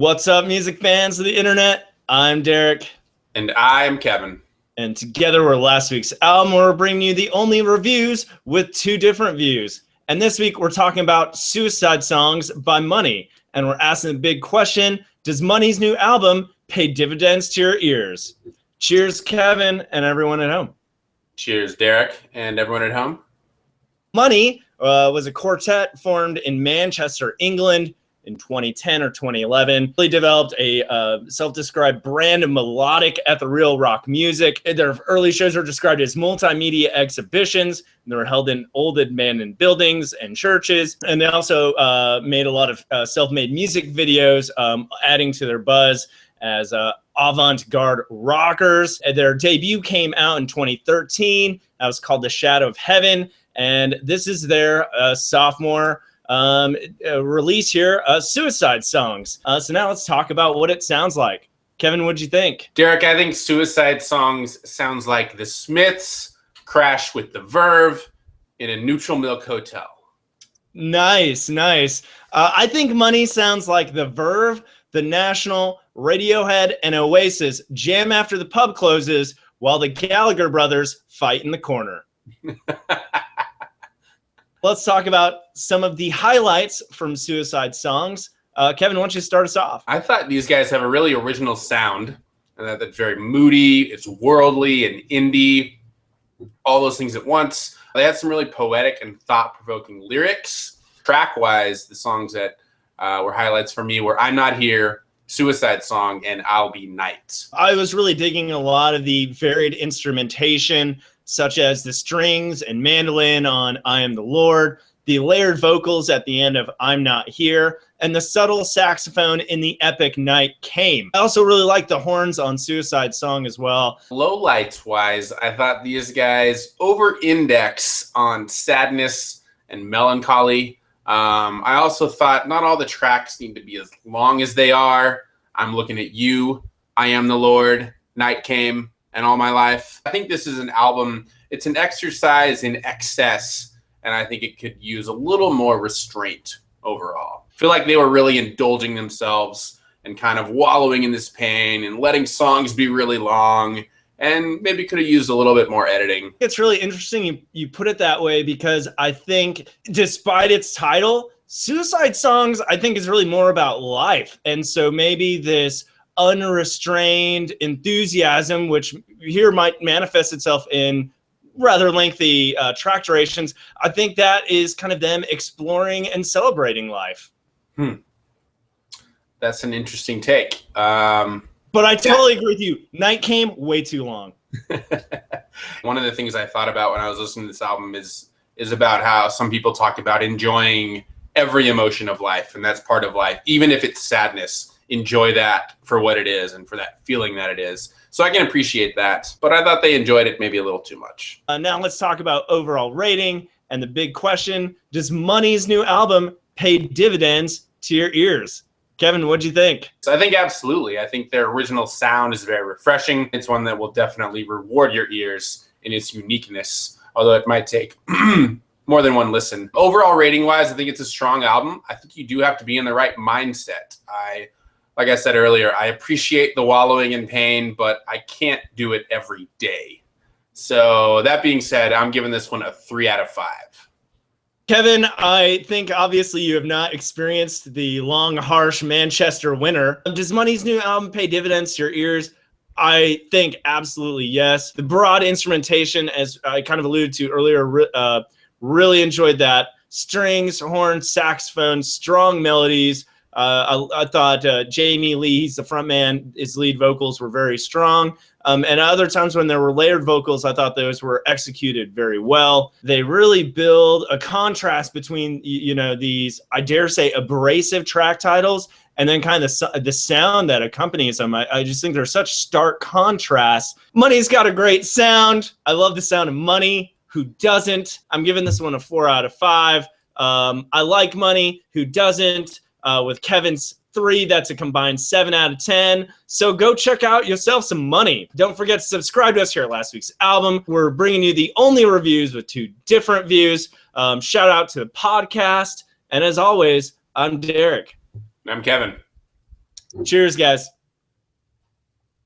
What's up, music fans of the internet? I'm Derek. And I'm Kevin. And together we're last week's album. We're bringing you the only reviews with two different views. And this week we're talking about Suicide Songs by Money. And we're asking the big question, does Money's new album pay dividends to your ears? Cheers, Kevin, and everyone at home. Cheers, Derek, and everyone at home. Money was a quartet formed in Manchester, England, in 2010 or 2011. They developed a self-described brand of melodic ethereal rock music. Their early shows were described as multimedia exhibitions. They were held in old abandoned buildings and churches. And they also made a lot of self-made music videos, adding to their buzz as avant-garde rockers. Their debut came out in 2013. That was called The Shadow of Heaven. And this is their sophomore release here, Suicide Songs. So now let's talk about what it sounds like. Kevin, what'd you think? Derek, I think Suicide Songs sounds like the Smiths crashed with the Verve in a Neutral Milk Hotel. Nice. I think Money sounds like the Verve, the National, Radiohead, and Oasis jam after the pub closes while the Gallagher brothers fight in the corner. Let's talk about some of the highlights from Suicide Songs. Kevin, why don't you start us off? I thought these guys have a really original sound, and that's very moody, it's worldly and indie, all those things at once. They had some really poetic and thought-provoking lyrics. Track-wise, the songs that were highlights for me were I'm Not Here, Suicide Song, and I'll Be Night. I was really digging a lot of the varied instrumentation, such as the strings and mandolin on I Am the Lord, the layered vocals at the end of I'm Not Here, and the subtle saxophone in the epic Night Came. I also really like the horns on Suicide Song as well. Lowlights-wise, I thought these guys over-index on sadness and melancholy. I also thought not all the tracks need to be as long as they are. I'm Looking at You, I Am the Lord, Night Came, and All My Life. I think this is an album, it's an exercise in excess, and I think it could use a little more restraint overall. I feel like they were really indulging themselves and kind of wallowing in this pain and letting songs be really long, and maybe could have used a little bit more editing. It's really interesting you put it that way, because I think despite its title, Suicide Songs, I think, is really more about life. And so maybe this unrestrained enthusiasm, which here might manifest itself in rather lengthy track durations, I think that is kind of them exploring and celebrating life. That's an interesting take. But I totally agree with you. Night Came way too long. One of the things I thought about when I was listening to this album is about how some people talk about enjoying every emotion of life, and that's part of life. Even if it's sadness, enjoy that for what it is and for that feeling that it is. So I can appreciate that, but I thought they enjoyed it maybe a little too much. Now let's talk about overall rating and the big question, does Money's new album pay dividends to your ears? Kevin, what'd you think? So I think absolutely. I think their original sound is very refreshing. It's one that will definitely reward your ears in its uniqueness, although it might take more than one listen. Overall rating-wise, I think it's a strong album. I think you do have to be in the right mindset. Like I said earlier, I appreciate the wallowing in pain, but I can't do it every day. So that being said, I'm giving this one a 3 out of 5. Kevin, I think obviously you have not experienced the long, harsh Manchester winter. Does Money's new album pay dividends to your ears? I think absolutely yes. The broad instrumentation, as I kind of alluded to earlier, really enjoyed that. Strings, horns, saxophone, strong melodies. I thought Jamie Lee, he's the front man, his lead vocals were very strong. And other times when there were layered vocals, I thought those were executed very well. They really build a contrast between, these, I dare say, abrasive track titles and then kind of the sound that accompanies them. I just think there's such stark contrast. Money's got a great sound. I love the sound of Money. Who doesn't? I'm giving this one a 4 out of 5. I like Money. Who doesn't? With Kevin's 3, that's a combined 7 out of 10. So go check out yourself some Money. Don't forget to subscribe to us here at Last Week's Album. We're bringing you the only reviews with 2 different views. Shout out to the podcast. And as always, I'm Derek. I'm Kevin. Cheers, guys.